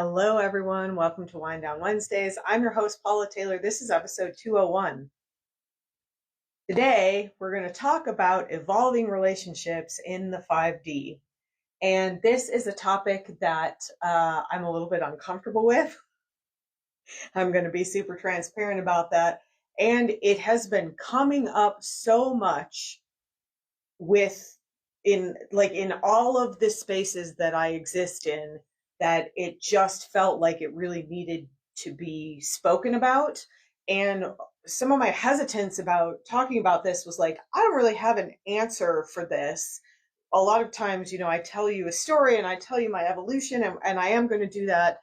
Hello, everyone. Welcome to Wind Down Wednesdays. I'm your host, Paula Taylor. This is episode 201. Today, we're going to talk about evolving relationships in the 5D. And this is a topic that I'm a little bit uncomfortable with. I'm going to be super transparent about that. And it has been coming up so much in all of the spaces that I exist in, that it just felt like it really needed to be spoken about. And some of my hesitance about talking about this was like, I don't really have an answer for this. A lot of times, I tell you a story and I tell you my evolution, and I am going to do that.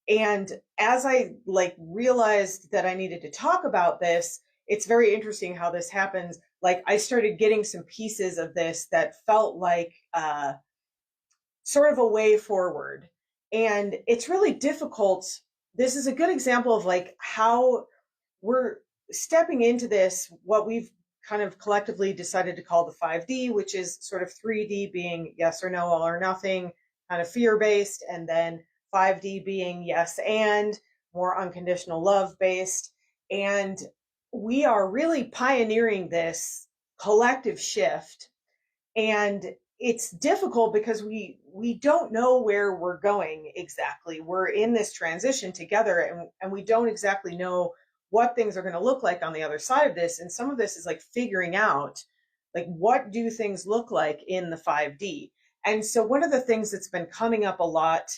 And as I realized that I needed to talk about this, it's very interesting how this happens. Like, I started getting some pieces of this that felt like sort of a way forward. And it's really difficult. This is a good example of how we're stepping into this, what we've kind of collectively decided to call the 5D, which is sort of 3D being yes or no, all or nothing, kind of fear-based, and then 5D being yes and more unconditional love-based. And we are really pioneering this collective shift. And it's difficult because we don't know where we're going exactly. We're in this transition together, and we don't exactly know what things are going to look like on the other side of this. And some of this is like figuring out, what do things look like in the 5D? And so one of the things that's been coming up a lot,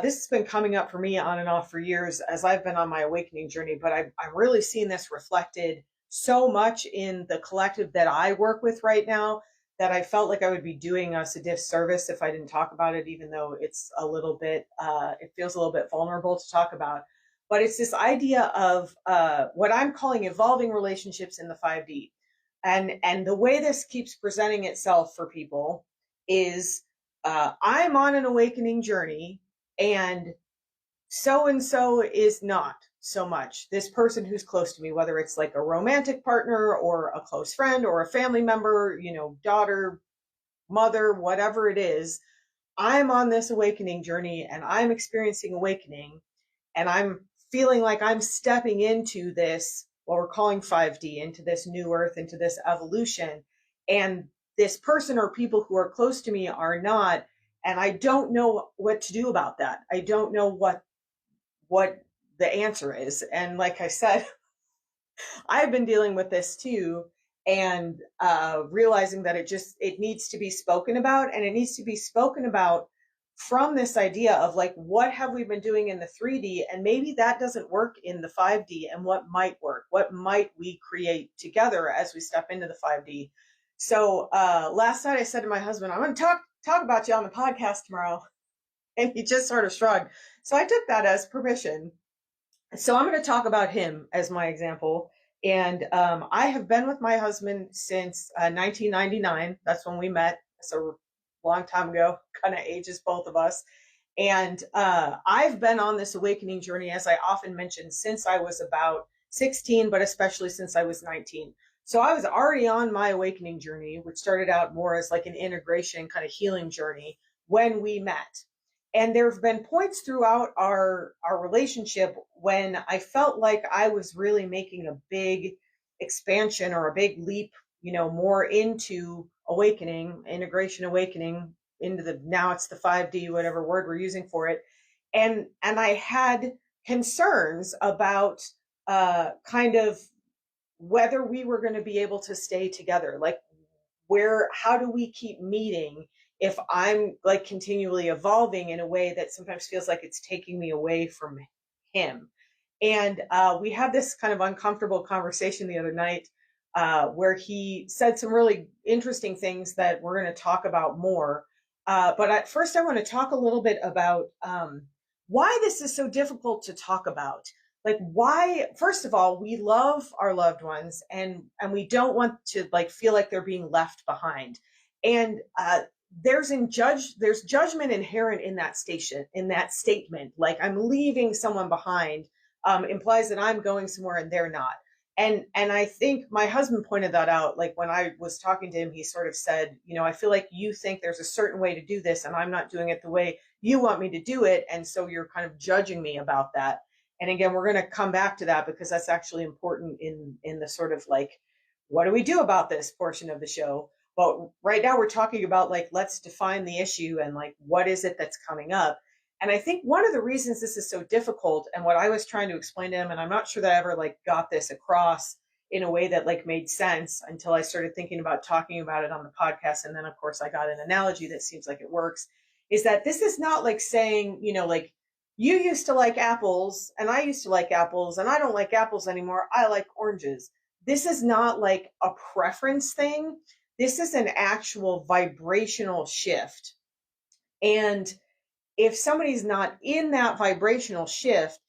this has been coming up for me on and off for years as I've been on my awakening journey, but I'm really seeing this reflected so much in the collective that I work with right now, that I felt like I would be doing us a disservice if I didn't talk about it, even though it's a little bit, it feels a little bit vulnerable to talk about. But it's this idea of what I'm calling evolving relationships in the 5D. And the way this keeps presenting itself for people is I'm on an awakening journey, and so is not so much. This person who's close to me, whether it's like a romantic partner or a close friend or a family member, daughter, mother, whatever it is, I'm on this awakening journey and I'm experiencing awakening, and I'm feeling like I'm stepping into this, what we're calling 5D, into this new earth, into this evolution. And this person or people who are close to me are not. And I don't know what to do about that. I don't know what the answer is. And like I said, I've been dealing with this too, and realizing that it needs to be spoken about, and it needs to be spoken about from this idea of what have we been doing in the 3D, and maybe that doesn't work in the 5D, and what might work, what might we create together as we step into the 5D. So last night I said to my husband, I'm going to talk about you on the podcast tomorrow. And he just sort of shrugged. So I took that as permission. So I'm going to talk about him as my example. And I have been with my husband since 1999. That's when we met. So a long time ago, kind of ages both of us. And I've been on this awakening journey, as I often mention, since I was about 16, but especially since I was 19. So I was already on my awakening journey, which started out more as like an integration kind of healing journey when we met. And there have been points throughout our relationship when I felt like I was really making a big expansion or a big leap, more into awakening, integration, awakening into now it's the 5D, whatever word we're using for it. And I had concerns about kind of whether we were going to be able to stay together. How do we keep meeting if I'm continually evolving in a way that sometimes feels like it's taking me away from him? And we had this kind of uncomfortable conversation the other night where he said some really interesting things that we're going to talk about more. But at first I want to talk a little bit about why this is so difficult to talk about. Why, first of all, we love our loved ones, and we don't want to feel like they're being left behind. And there's judgment inherent in that statement. I'm leaving someone behind implies that I'm going somewhere and they're not. And I think my husband pointed that out. When I was talking to him, he sort of said, I feel like you think there's a certain way to do this, and I'm not doing it the way you want me to do it. And so you're kind of judging me about that. And again, we're going to come back to that because that's actually important in the sort of like, what do we do about this portion of the show? But right now we're talking about like, let's define the issue and like, what is it that's coming up? And I think one of the reasons this is so difficult, and what I was trying to explain to him, and I'm not sure that I ever like got this across in a way that like made sense until I started thinking about talking about it on the podcast. And then of course I got an analogy that seems like it works, is that this is not like saying, like you used to like apples and I used to like apples and I don't like apples anymore. I like oranges. This is not like a preference thing. This is an actual vibrational shift. And if somebody's not in that vibrational shift,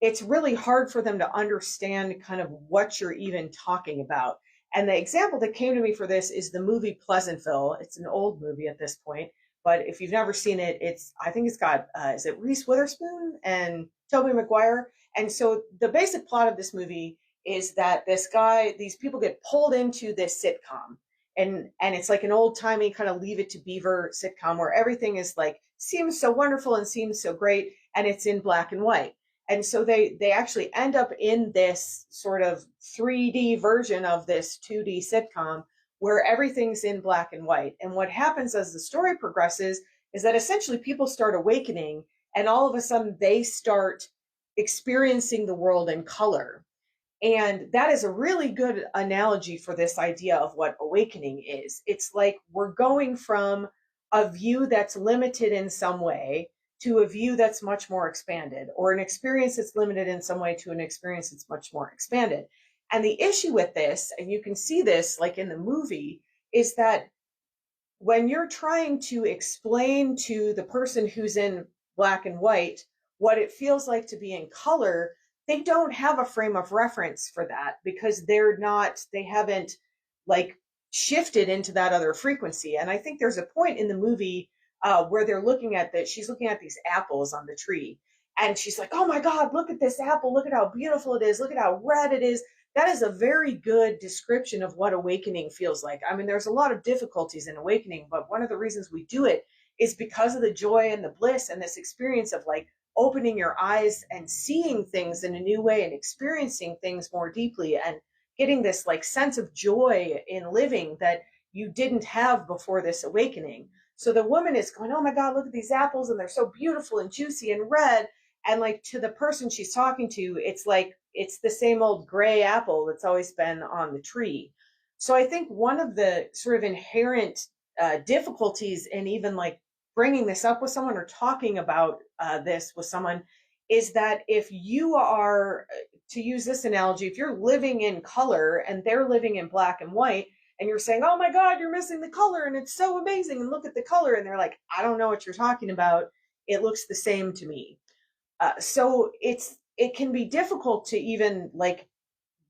it's really hard for them to understand kind of what you're even talking about. And the example that came to me for this is the movie Pleasantville. It's an old movie at this point, but if you've never seen it, I think it's got, is it Reese Witherspoon and Tobey Maguire? And so the basic plot of this movie is that these people get pulled into this sitcom. And it's like an old timey kind of Leave It to Beaver sitcom where everything is like, seems so wonderful and seems so great. And it's in black and white. And so they actually end up in this sort of 3D version of this 2D sitcom where everything's in black and white. And what happens as the story progresses is that essentially people start awakening and all of a sudden they start experiencing the world in color. And that is a really good analogy for this idea of what awakening is. It's like we're going from a view that's limited in some way to a view that's much more expanded, or an experience that's limited in some way to an experience that's much more expanded. And the issue with this, and you can see this like in the movie, is that when you're trying to explain to the person who's in black and white what it feels like to be in color, they don't have a frame of reference for that because they haven't like shifted into that other frequency. And I think there's a point in the movie where she's looking at these apples on the tree. And she's like, oh my God, look at this apple. Look at how beautiful it is. Look at how red it is. That is a very good description of what awakening feels like. I mean, there's a lot of difficulties in awakening, but one of the reasons we do it is because of the joy and the bliss and this experience of like opening your eyes and seeing things in a new way and experiencing things more deeply and getting this like sense of joy in living that you didn't have before this awakening. So the woman is going, oh my God, look at these apples and they're so beautiful and juicy and red. And like to the person she's talking to, it's like, it's the same old gray apple that's always been on the tree. So I think one of the sort of inherent difficulties in even like bringing this up with someone or talking about this with someone is that if you are, to use this analogy, if you're living in color and they're living in black and white, and you're saying, oh my God, you're missing the color and it's so amazing and look at the color. And they're like, I don't know what you're talking about. It looks the same to me. So it can be difficult to even like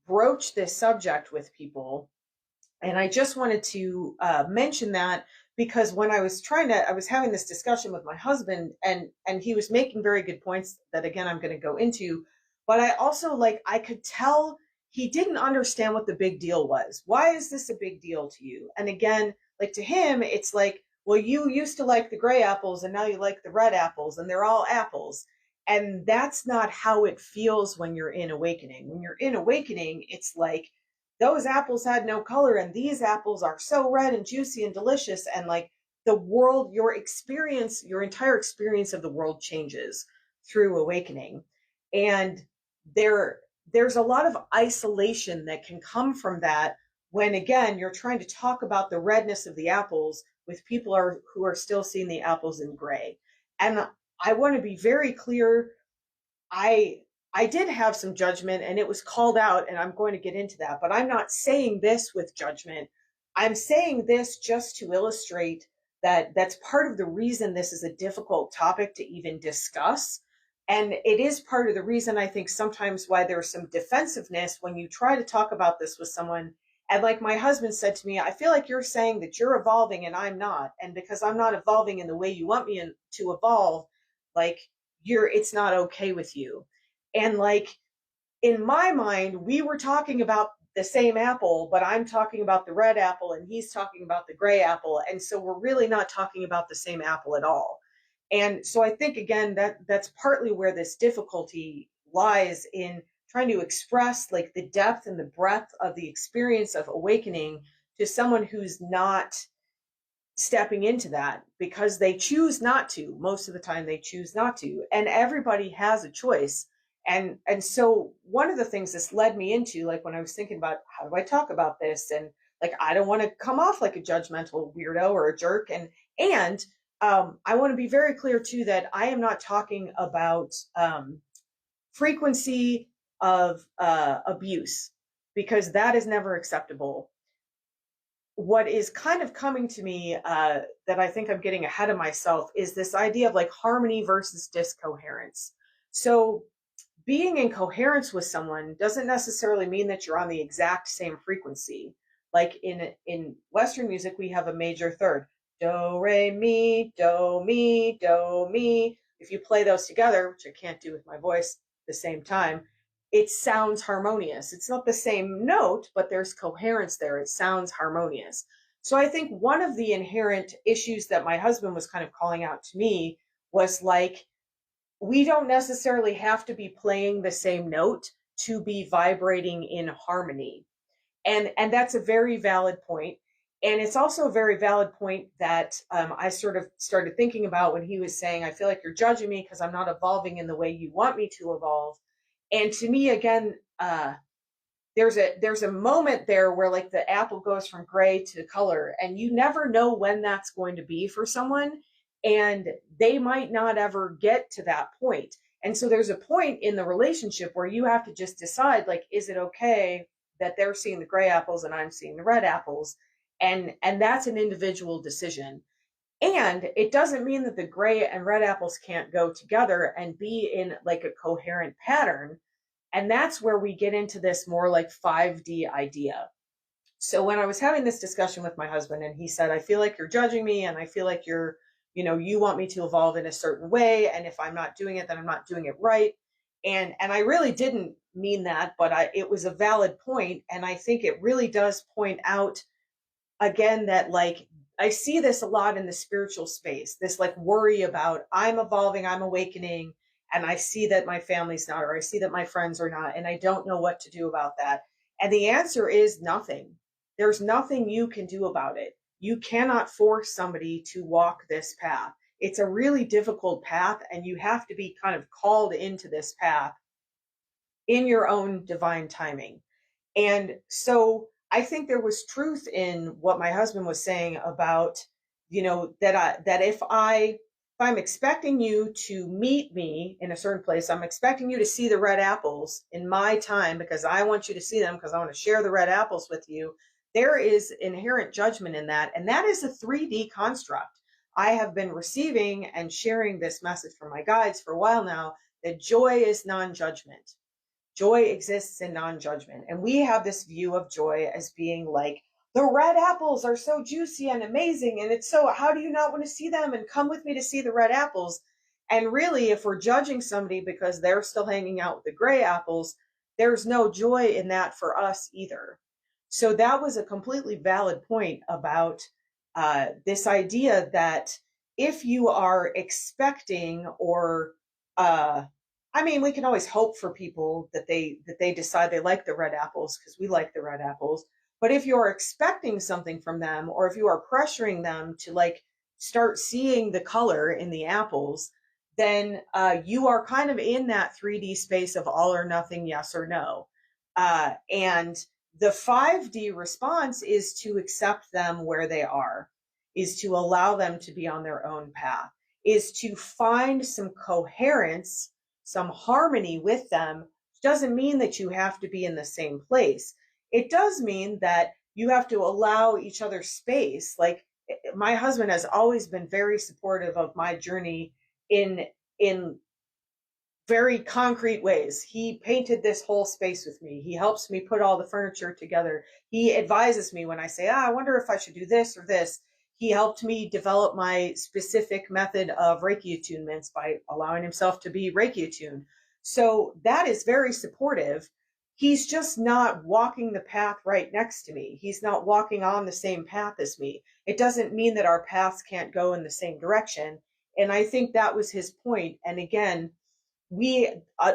broach this subject with people. And I just wanted to mention that because when I was having this discussion with my husband and he was making very good points that again, I'm going to go into, but I also I could tell he didn't understand what the big deal was. Why is this a big deal to you? And again, like to him, it's like, well, you used to like the gray apples and now you like the red apples and they're all apples. And that's not how it feels when you're in awakening. When you're in awakening, it's like those apples had no color and these apples are so red and juicy and delicious. And like the world, your entire experience of the world changes through awakening. And there's a lot of isolation that can come from that when, again, you're trying to talk about the redness of the apples with people who are still seeing the apples in gray. And I want to be very clear. I did have some judgment and it was called out, and I'm going to get into that, but I'm not saying this with judgment. I'm saying this just to illustrate that that's part of the reason this is a difficult topic to even discuss. And it is part of the reason I think sometimes why there's some defensiveness when you try to talk about this with someone. And like my husband said to me, I feel like you're saying that you're evolving and I'm not. And because I'm not evolving in the way you want me to evolve, like it's not okay with you. And like in my mind, we were talking about the same apple, but I'm talking about the red apple and he's talking about the gray apple. And so we're really not talking about the same apple at all. And so I think, again, that's partly where this difficulty lies, in trying to express like the depth and the breadth of the experience of awakening to someone who's not stepping into that, because they choose not to. Most of the time they choose not to, and everybody has a choice. And so one of the things this led me into, like when I was thinking about how do I talk about this, and like I don't want to come off like a judgmental weirdo or a jerk, and I want to be very clear too that I am not talking about frequency of abuse, because that is never acceptable. What is kind of coming to me, that I think I'm getting ahead of myself, is this idea of like harmony versus discoherence. So being in coherence with someone doesn't necessarily mean that you're on the exact same frequency. Like in Western music, we have a major third, do re mi do mi do mi. If you play those together, which I can't do with my voice at the same time, it sounds harmonious. It's not the same note, but there's coherence there. It sounds harmonious. So I think one of the inherent issues that my husband was kind of calling out to me was like, we don't necessarily have to be playing the same note to be vibrating in harmony. And that's a very valid point. And it's also a very valid point that I sort of started thinking about when he was saying, I feel like you're judging me because I'm not evolving in the way you want me to evolve. And to me, again, there's a moment there where like the apple goes from gray to color, and you never know when that's going to be for someone, and they might not ever get to that point. And so there's a point in the relationship where you have to just decide, like, is it okay that they're seeing the gray apples and I'm seeing the red apples? And that's an individual decision. And it doesn't mean that the gray and red apples can't go together and be in like a coherent pattern. And that's where we get into this more like 5D idea. So when I was having this discussion with my husband, and he said, I feel like you're judging me, and I feel like you're, you want me to evolve in a certain way, and if I'm not doing it, then I'm not doing it right. And I really didn't mean that, but it was a valid point. And I think it really does point out, again, that like I see this a lot in the spiritual space, this like worry about I'm evolving, I'm awakening, and I see that my family's not, or I see that my friends are not, and I don't know what to do about that. And the answer is nothing. There's nothing you can do about it. You cannot force somebody to walk this path. It's a really difficult path, and you have to be kind of called into this path in your own divine timing. And so I think there was truth in what my husband was saying about, that if I'm expecting you to meet me in a certain place, I'm expecting you to see the red apples in my time because I want you to see them, because I want to share the red apples with you. There is inherent judgment in that. And that is a 3D construct. I have been receiving and sharing this message from my guides for a while now, that joy is non-judgment. Joy exists in non-judgment. And we have this view of joy as being like, the red apples are so juicy and amazing, and it's so, how do you not want to see them, and come with me to see the red apples? And really, if we're judging somebody because they're still hanging out with the gray apples, there's no joy in that for us either. So that was a completely valid point about this idea that if you are expecting, or we can always hope for people that they decide they like the red apples because we like the red apples. But if you're expecting something from them, or if you are pressuring them to like start seeing the color in the apples, then you are kind of in that 3D space of all or nothing, yes or no. And the 5D response is to accept them where they are, is to allow them to be on their own path, is to find some coherence, some harmony with them. Which doesn't mean that you have to be in the same place. It does mean that you have to allow each other space. Like, my husband has always been very supportive of my journey in very concrete ways. He painted this whole space with me. He helps me put all the furniture together. He advises me when I say, I wonder if I should do this or this. He helped me develop my specific method of Reiki attunements by allowing himself to be Reiki attuned. So that is very supportive. He's just not walking the path right next to me. He's not walking on the same path as me. It doesn't mean that our paths can't go in the same direction. And I think that was his point. And again, we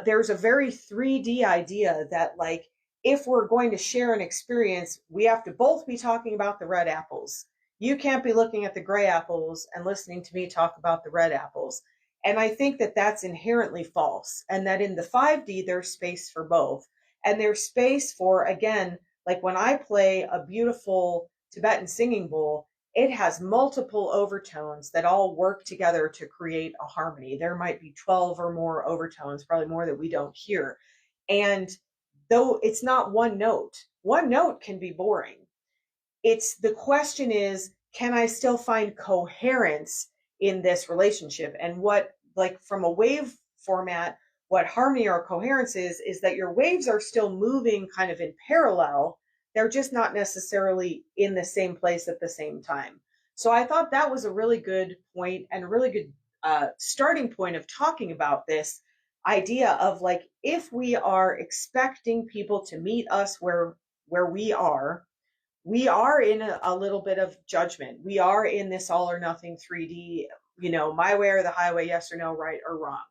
there's a very 3D idea that, like, if we're going to share an experience, we have to both be talking about the red apples. You can't be looking at the gray apples and listening to me talk about the red apples. And I think that that's inherently false, and that in the 5D there's space for both. And there's space for, again, like when I play a beautiful Tibetan singing bowl, it has multiple overtones that all work together to create a harmony. There might be 12 or more overtones, probably more that we don't hear. And though it's not one note can be boring. It's the question is, can I still find coherence in this relationship? And what, like from a wave format, what harmony or coherence is that your waves are still moving kind of in parallel. They're just not necessarily in the same place at the same time. So I thought that was a really good point and a really good starting point of talking about this idea of, like, if we are expecting people to meet us where we are in a little bit of judgment. We are in this all or nothing 3D, my way or the highway, yes or no, right or wrong.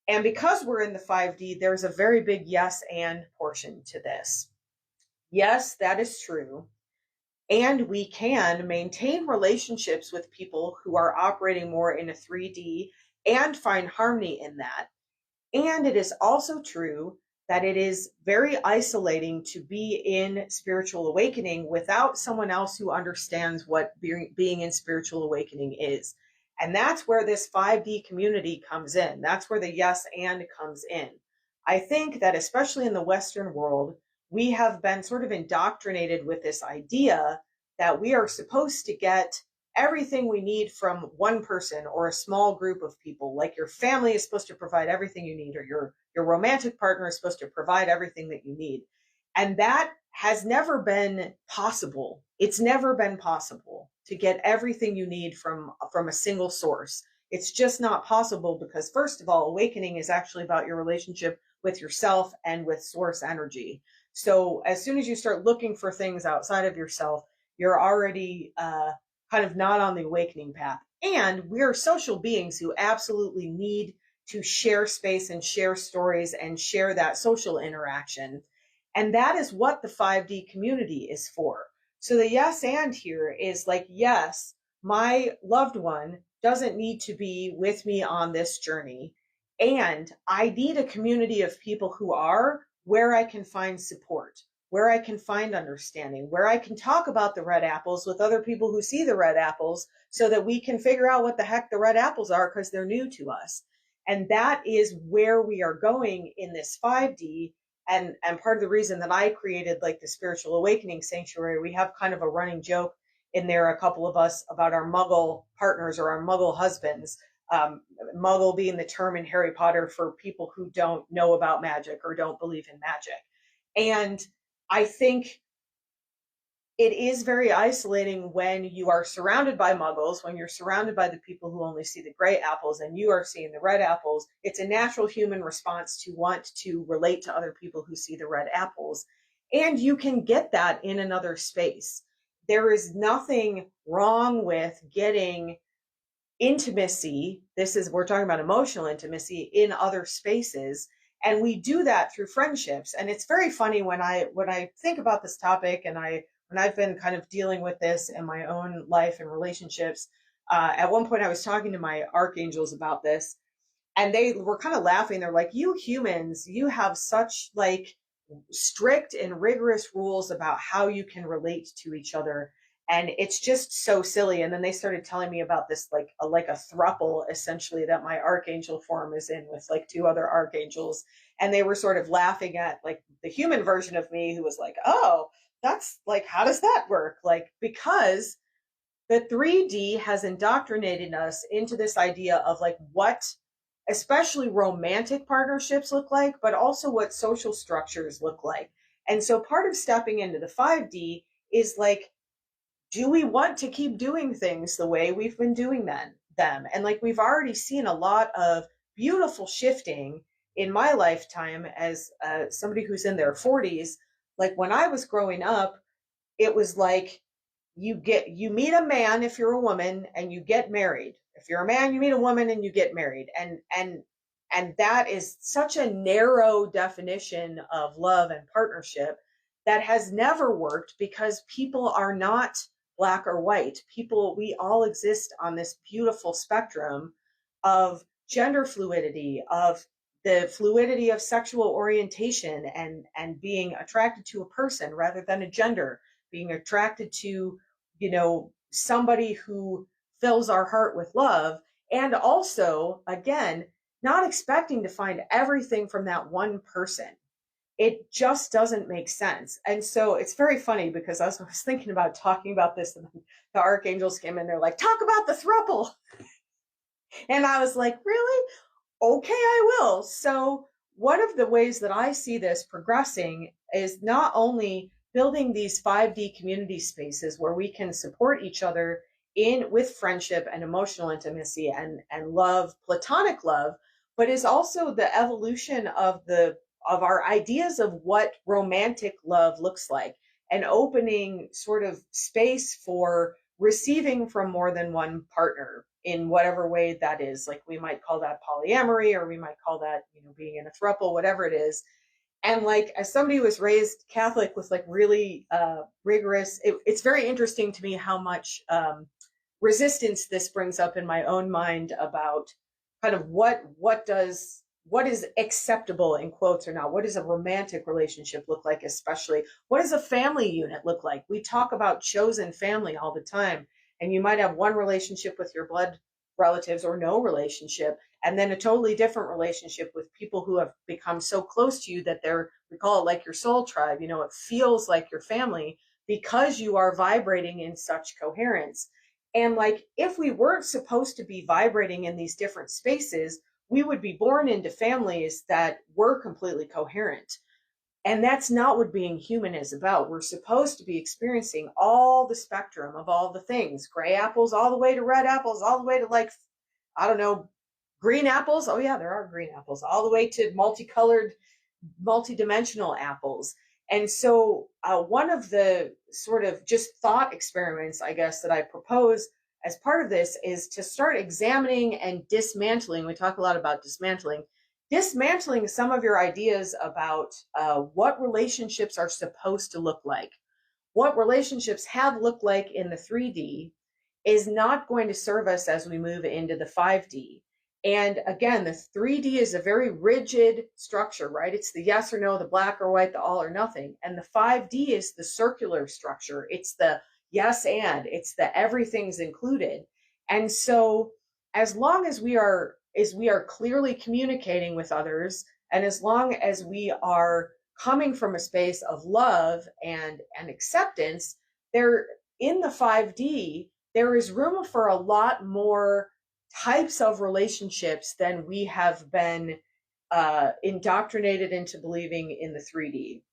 And because we're in the 5D, there's a very big yes and portion to this. Yes, that is true. And we can maintain relationships with people who are operating more in a 3D and find harmony in that. And it is also true that it is very isolating to be in spiritual awakening without someone else who understands what being in spiritual awakening is. And that's where this 5D community comes in. That's where the yes and comes in. I think that especially in the Western world, we have been sort of indoctrinated with this idea that we are supposed to get everything we need from one person or a small group of people. Like your family is supposed to provide everything you need, or your romantic partner is supposed to provide everything that you need. And that has never been possible. It's never been possible to get everything you need from a single source. It's just not possible because, first of all, awakening is actually about your relationship with yourself and with source energy. So as soon as you start looking for things outside of yourself, you're already kind of not on the awakening path. And we are social beings who absolutely need to share space and share stories and share that social interaction. And that is what the 5D community is for. So the yes and here is like, yes, my loved one doesn't need to be with me on this journey. And I need a community of people who are, where I can find support, where I can find understanding, where I can talk about the red apples with other people who see the red apples so that we can figure out what the heck the red apples are because they're new to us. And that is where we are going in this 5D. And part of the reason that I created like the Spiritual Awakening Sanctuary, we have kind of a running joke in there, a couple of us, about our Muggle partners or our Muggle husbands. Muggle being the term in Harry Potter for people who don't know about magic or don't believe in magic. And I think it is very isolating when you are surrounded by muggles, when you're surrounded by the people who only see the gray apples and you are seeing the red apples. It's a natural human response to want to relate to other people who see the red apples. And you can get that in another space. There is nothing wrong with getting intimacy. We're talking about emotional intimacy in other spaces. And we do that through friendships. And it's very funny when I think about this topic, and when I've been kind of dealing with this in my own life and relationships. At one point I was talking to my archangels about this, and they were kind of laughing. They're like, you humans, you have such like strict and rigorous rules about how you can relate to each other. And it's just so silly. And then they started telling me about this, like a throuple, essentially, that my archangel form is in with like two other archangels. And they were sort of laughing at like the human version of me who was like, oh, that's like, how does that work? Like, because the 3D has indoctrinated us into this idea of like what especially romantic partnerships look like, but also what social structures look like. And so part of stepping into the 5D is like, do we want to keep doing things the way we've been doing them? And like, we've already seen a lot of beautiful shifting in my lifetime as somebody who's in their 40s. Like when I was growing up, it was like you meet a man if you're a woman and you get married. If you're a man, you meet a woman and you get married. And that is such a narrow definition of love and partnership that has never worked, because people are not black or white. People, we all exist on this beautiful spectrum of gender fluidity, of the fluidity of sexual orientation, and being attracted to a person rather than a gender, being attracted to, somebody who fills our heart with love. And also, again, not expecting to find everything from that one person. It just doesn't make sense. And so it's very funny, because I was thinking about talking about this, and the archangels came in, they're like, talk about the throuple. And I was like, really? Okay, I will. So one of the ways that I see this progressing is not only building these 5D community spaces where we can support each other in with friendship and emotional intimacy and love, platonic love, but is also the evolution of our ideas of what romantic love looks like, and opening sort of space for receiving from more than one partner in whatever way that is. Like, we might call that polyamory, or we might call that, being in a throuple, whatever it is. And like, as somebody who was raised Catholic with like really rigorous, it's very interesting to me how much resistance this brings up in my own mind about kind of what is acceptable in quotes or not. What does a romantic relationship look like? Especially, what does a family unit look like? We talk about chosen family all the time, and you might have one relationship with your blood relatives or no relationship, and then a totally different relationship with people who have become so close to you that we call it like your soul tribe. It feels like your family because you are vibrating in such coherence. And like, if we weren't supposed to be vibrating in these different spaces, we would be born into families that were completely coherent. And that's not what being human is about. We're supposed to be experiencing all the spectrum of all the things, gray apples all the way to red apples, all the way to, like, I don't know, green apples. Oh yeah, there are green apples, all the way to multicolored, multidimensional apples. And so one of the sort of just thought experiments, I guess, that I propose as part of this is to start examining and dismantling. We talk a lot about dismantling some of your ideas about what relationships are supposed to look like. What relationships have looked like in the 3D is not going to serve us as we move into the 5D. And again, the 3D is a very rigid structure, right? It's the yes or no, the black or white, the all or nothing. And the 5D is the circular structure. It's the yes and, it's the everything's included. And so as long as we are clearly communicating with others, and as long as we are coming from a space of love and acceptance, there in the 5D, there is room for a lot more types of relationships than we have been indoctrinated into believing in the 3D.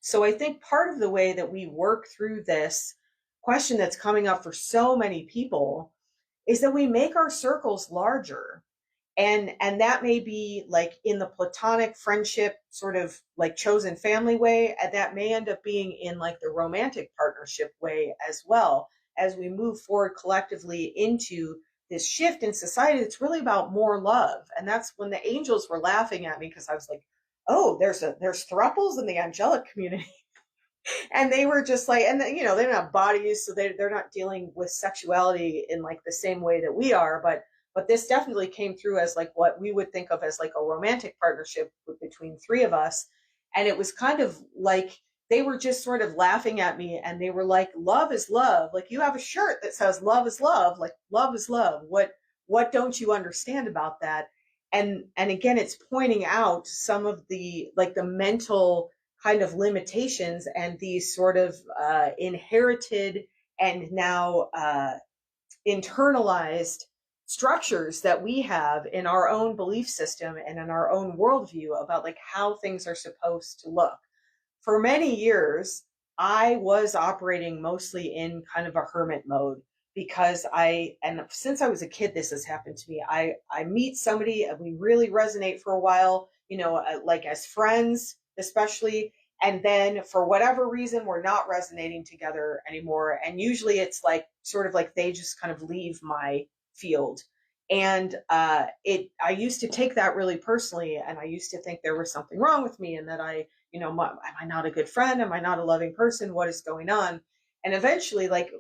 So I think part of the way that we work through this question that's coming up for so many people is that we make our circles larger. And that may be like in the platonic friendship, sort of like chosen family way, and that may end up being in like the romantic partnership way as well, as we move forward collectively into this shift in society. It's really about more love. And that's when the angels were laughing at me, because I was like, oh, there's thruples in the angelic community. And they were just like, and they don't have bodies, so they're not dealing with sexuality in like the same way that we are, but this definitely came through as like what we would think of as like a romantic partnership between three of us. And it was kind of like they were just sort of laughing at me, and they were like, love is love. Like, you have a shirt that says love is love. Like, love is love. What don't you understand about that? And again, it's pointing out some of the like the mental kind of limitations and these sort of inherited and now internalized structures that we have in our own belief system and in our own worldview about like how things are supposed to look. For many years, I was operating mostly in kind of a hermit mode, because and since I was a kid, this has happened to me. I meet somebody and we really resonate for a while, like as friends, especially. And then for whatever reason, we're not resonating together anymore. And usually it's like sort of like they just kind of leave my field. And I used to take that really personally, and I used to think there was something wrong with me, and that am I not a good friend? Am I not a loving person? What is going on? And eventually, like,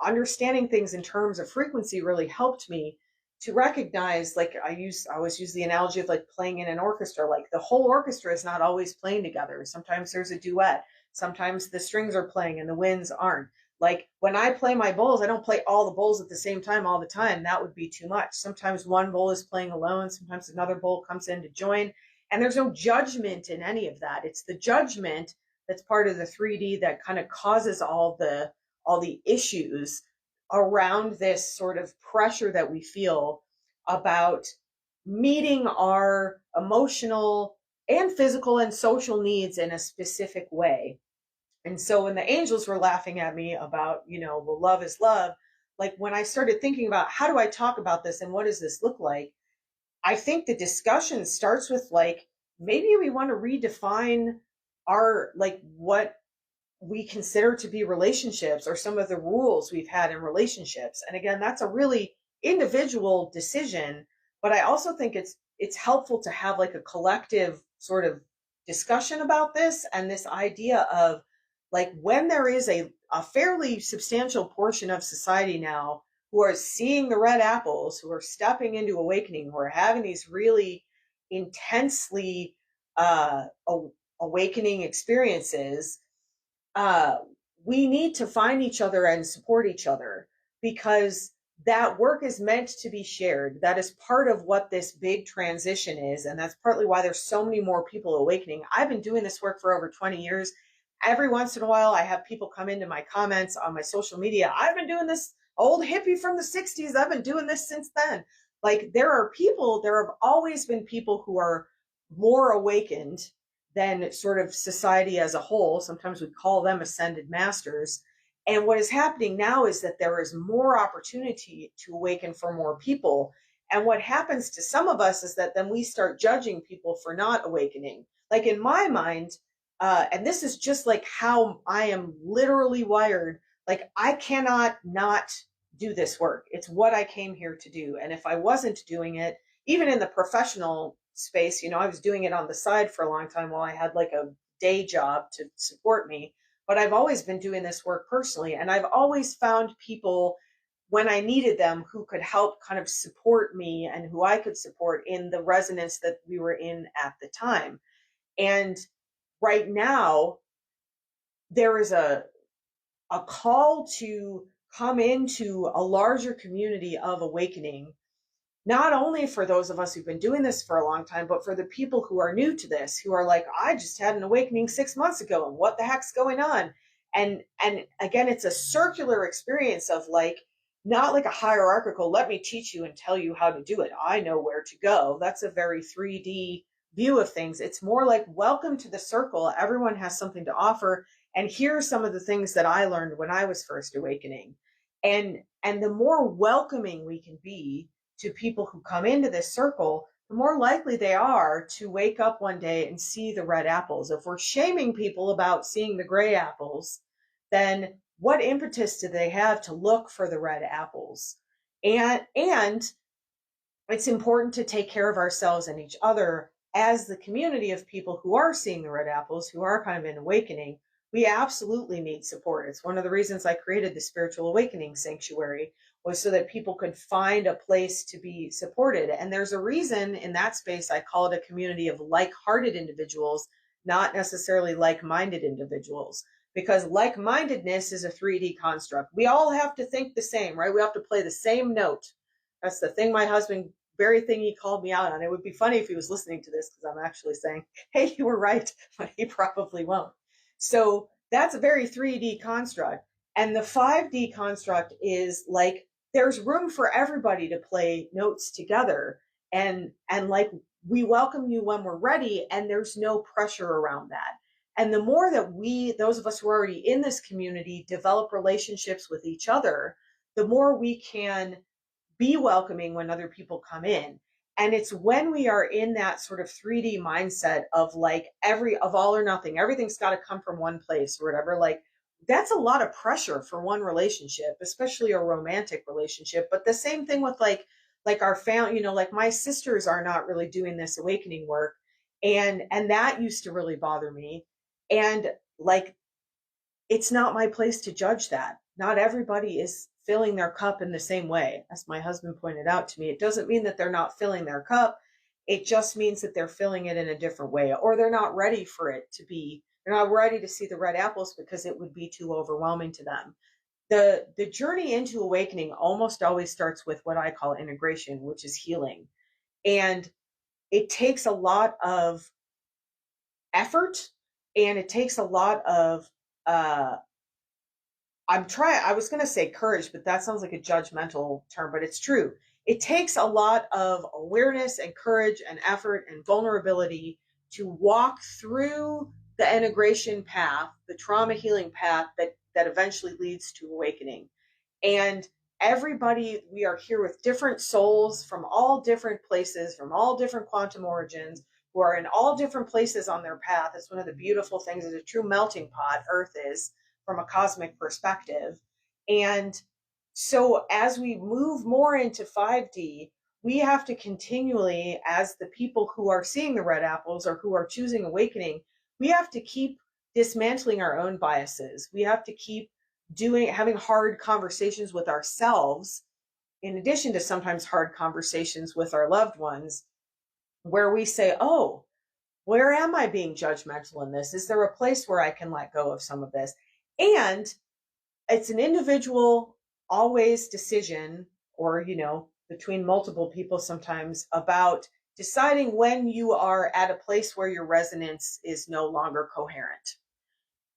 understanding things in terms of frequency really helped me to recognize, like, I always use the analogy of like playing in an orchestra. Like, the whole orchestra is not always playing together. Sometimes there's a duet. Sometimes the strings are playing and the winds aren't. Like, when I play my bowls, I don't play all the bowls at the same time all the time. That would be too much. Sometimes one bowl is playing alone. Sometimes another bowl comes in to join. And there's no judgment in any of that. It's the judgment that's part of the 3D that kind of causes all the issues around this sort of pressure that we feel about meeting our emotional and physical and social needs in a specific way. And so when the angels were laughing at me about, well, love is love, like, when I started thinking about how do I talk about this and what does this look like, I think the discussion starts with, like, maybe we want to redefine our, like, what we consider to be relationships, or some of the rules we've had in relationships. And again, that's a really individual decision, but I also think it's helpful to have like a collective sort of discussion about this, and this idea of, like, when there is a fairly substantial portion of society now who are seeing the red apples, who are stepping into awakening, who are having these really intensely awakening experiences, uh, we need to find each other and support each other, because that work is meant to be shared. That is part of what this big transition is. And that's partly why there's so many more people awakening. I've been doing this work for over 20 years. Every once in a while, I have people come into my comments on my social media. I've been doing this, old hippie from the 60s. I've been doing this since then. Like, there have always been people who are more awakened than sort of society as a whole. Sometimes we call them ascended masters. And what is happening now is that there is more opportunity to awaken for more people. And what happens to some of us is that then we start judging people for not awakening. Like, in my mind, and this is just like how I am literally wired, like, I cannot not do this work. It's what I came here to do. And if I wasn't doing it, even in the professional space, I was doing it on the side for a long time while I had like a day job to support me. But I've always been doing this work personally, and I've always found people when I needed them who could help kind of support me, and who I could support in the resonance that we were in at the time. And right now, there is a call to come into a larger community of awakening, not only for those of us who've been doing this for a long time, but for the people who are new to this, who are like, I just had an awakening 6 months ago, and what the heck's going on? And again, it's a circular experience of, like, not like a hierarchical, let me teach you and tell you how to do it, I know where to go. That's a very 3D view of things. It's more like, welcome to the circle. Everyone has something to offer. And here are some of the things that I learned when I was first awakening. And the more welcoming we can be to people who come into this circle, the more likely they are to wake up one day and see the red apples. If we're shaming people about seeing the gray apples, then what impetus do they have to look for the red apples? And it's important to take care of ourselves and each other as the community of people who are seeing the red apples, who are kind of in awakening. We absolutely need support. It's one of the reasons I created the Spiritual Awakening Sanctuary, was so that people could find a place to be supported. And there's a reason in that space I call it a community of like-hearted individuals, not necessarily like-minded individuals, because like-mindedness is a 3D construct. We all have to think the same, right? We have to play the same note. That's the thing my husband, very thing he called me out on. It would be funny if he was listening to this, because I'm actually saying, hey, you were right, but he probably won't. So that's a very 3D construct. And the 5D construct is like, there's room for everybody to play notes together. And like, we welcome you when we're ready, and there's no pressure around that. And the more that those of us who are already in this community, develop relationships with each other, the more we can be welcoming when other people come in. And it's when we are in that sort of 3D mindset of like of all or nothing, everything's got to come from one place or whatever, like that's a lot of pressure for one relationship, especially a romantic relationship. But the same thing with like our family, like my sisters are not really doing this awakening work. And that used to really bother me. And like it's not my place to judge that. Not everybody is filling their cup in the same way. As my husband pointed out to me, it doesn't mean that they're not filling their cup. It just means that they're filling it in a different way, or they're not ready for it to be, they're not ready to see the red apples because it would be too overwhelming to them. The journey into awakening almost always starts with what I call integration, which is healing. And it takes a lot of effort, and it takes a lot of uh I was going to say courage, but that sounds like a judgmental term, but it's true. It takes a lot of awareness and courage and effort and vulnerability to walk through the integration path, the trauma healing path that eventually leads to awakening. And everybody, we are here with different souls from all different places, from all different quantum origins, who are in all different places on their path. It's one of the beautiful things, is a true melting pot, Earth is, from a cosmic perspective. And so as we move more into 5D, we have to continually, as the people who are seeing the red apples or who are choosing awakening, we have to keep dismantling our own biases. We have to keep having hard conversations with ourselves, in addition to sometimes hard conversations with our loved ones, where we say, oh, where am I being judgmental in this? Is there a place where I can let go of some of this? And it's an individual, always decision, or, between multiple people sometimes, about deciding when you are at a place where your resonance is no longer coherent.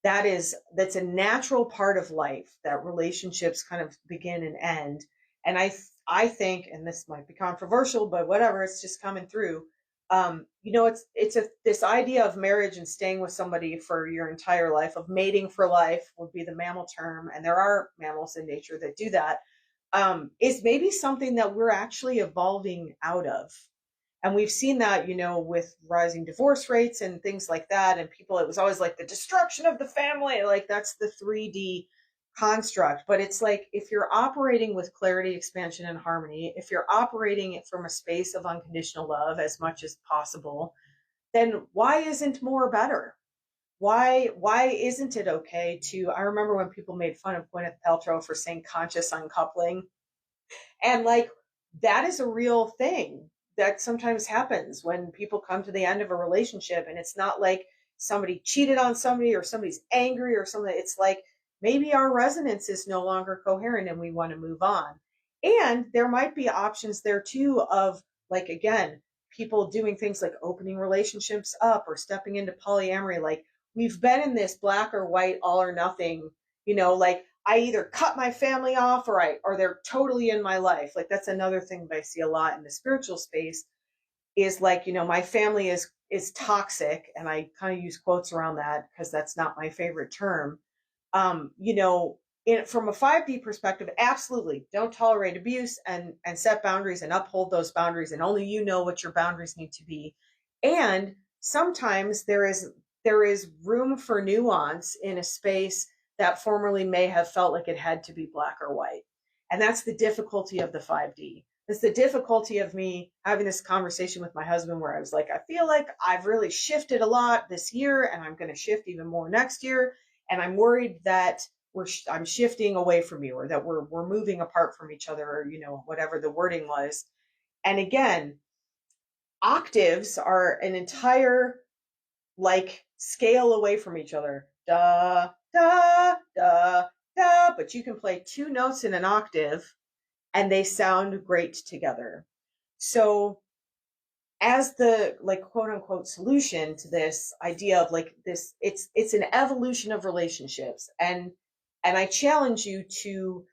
That's a natural part of life, that relationships kind of begin and end. And I think, and this might be controversial, but whatever, it's just coming through. This idea of marriage and staying with somebody for your entire life, of mating for life would be the mammal term, and there are mammals in nature that do that, is maybe something that we're actually evolving out of. And we've seen that, with rising divorce rates and things like that. And people, it was always like the destruction of the family, like that's the 3D construct. But it's like, if you're operating with clarity, expansion, and harmony, if you're operating it from a space of unconditional love as much as possible, then why isn't more better? Why isn't it okay to, I remember when people made fun of Gwyneth Paltrow for saying conscious uncoupling, and like, that is a real thing that sometimes happens when people come to the end of a relationship. And it's not like somebody cheated on somebody or somebody's angry or something. It's like maybe our resonance is no longer coherent and we want to move on. And there might be options there too of, like, again, people doing things like opening relationships up or stepping into polyamory. Like, we've been in this black or white, all or nothing, like, I either cut my family off or they're totally in my life. Like, that's another thing that I see a lot in the spiritual space, is like, my family is toxic, and I kind of use quotes around that because that's not my favorite term. From a 5D perspective, absolutely don't tolerate abuse, and set boundaries and uphold those boundaries, and only you know what your boundaries need to be. And sometimes there is room for nuance in a space that formerly may have felt like it had to be black or white. And that's the difficulty of the 5D. It's the difficulty of me having this conversation with my husband, where I was like, I feel like I've really shifted a lot this year, and I'm going to shift even more next year. And I'm worried that I'm shifting away from you, or that we're moving apart from each other, or, whatever the wording was. And again, octaves are an entire, like, scale away from each other. Da, da, da, da. But you can play two notes in an octave and they sound great together. So as the, like, quote unquote solution to this idea of like this, it's an evolution of relationships. And I challenge you to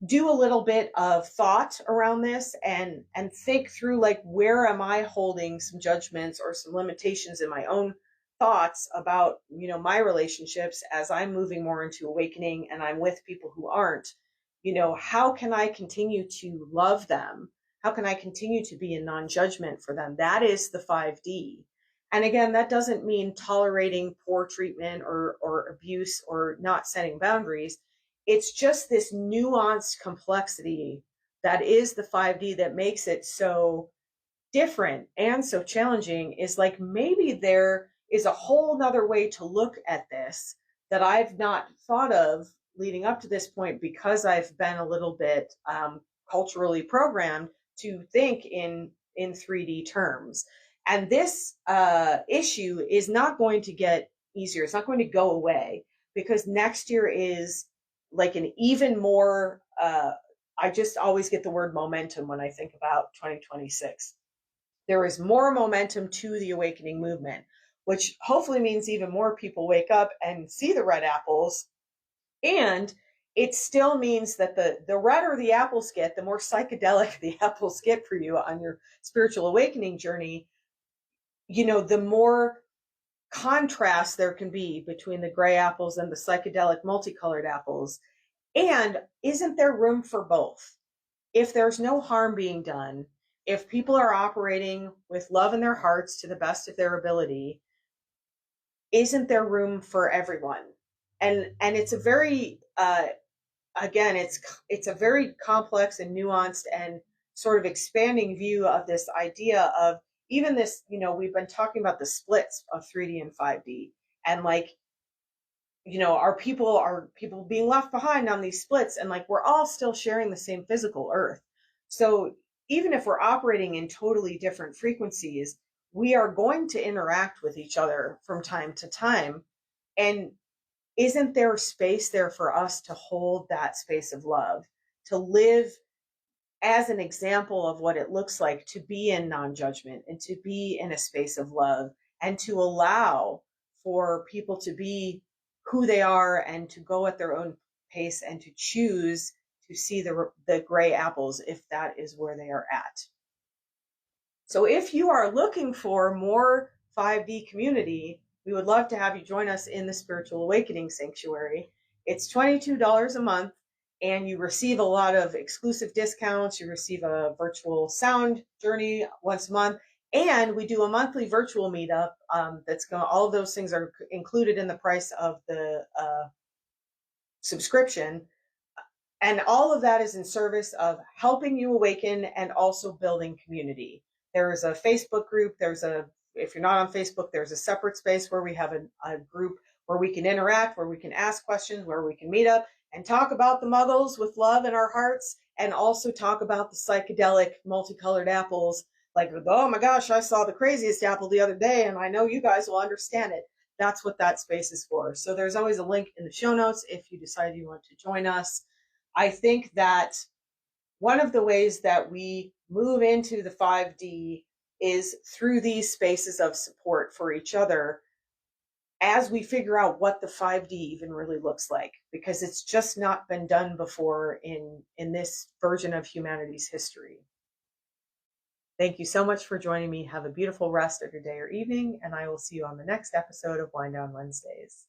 do a little bit of thought around this and think through, like, where am I holding some judgments or some limitations in my own thoughts about, my relationships as I'm moving more into awakening and I'm with people who aren't. How can I continue to love them How can I continue to be in non-judgment for them? That is the 5D. And again, that doesn't mean tolerating poor treatment or abuse or not setting boundaries. It's just this nuanced complexity that is the 5D that makes it so different and so challenging. Is like, maybe there is a whole nother way to look at this that I've not thought of leading up to this point, because I've been a little bit culturally programmed to think in 3D terms. And this issue is not going to get easier. It's not going to go away, because next year is like an even more I just always get the word momentum when I think about 2026. There is more momentum to the awakening movement, which hopefully means even more people wake up and see the red apples. And it still means that the redder the apples get, the more psychedelic the apples get for you on your spiritual awakening journey, the more contrast there can be between the gray apples and the psychedelic multicolored apples. And isn't there room for both? If there's no harm being done, if people are operating with love in their hearts to the best of their ability, isn't there room for everyone? And it's a very again, it's a very complex and nuanced and sort of expanding view of this idea of even this, we've been talking about the splits of 3D and 5D, and like, are people being left behind on these splits? And like, we're all still sharing the same physical earth. So even if we're operating in totally different frequencies, we are going to interact with each other from time to time. And isn't there space there for us to hold that space of love, to live as an example of what it looks like to be in non-judgment and to be in a space of love, and to allow for people to be who they are and to go at their own pace and to choose to see the gray apples if that is where they are at. So if you are looking for more 5D community, we would love to have you join us in the Spiritual Awakening Sanctuary. It's $22 a month, and you receive a lot of exclusive discounts. You receive a virtual sound journey once a month, and we do a monthly virtual meetup. All of those things are included in the price of the subscription. And all of that is in service of helping you awaken and also building community. There is a Facebook group. If you're not on Facebook, there's a separate space where we have a group where we can interact, where we can ask questions, where we can meet up and talk about the muggles with love in our hearts, and also talk about the psychedelic multicolored apples. Like, oh my gosh, I saw the craziest apple the other day, and I know you guys will understand it. That's what that space is for. So there's always a link in the show notes if you decide you want to join us. I think that one of the ways that we move into the 5D is through these spaces of support for each other as we figure out what the 5D even really looks like, because it's just not been done before in this version of humanity's history. Thank you so much for joining me. Have a beautiful rest of your day or evening, and I will see you on the next episode of Wind Down Wednesdays.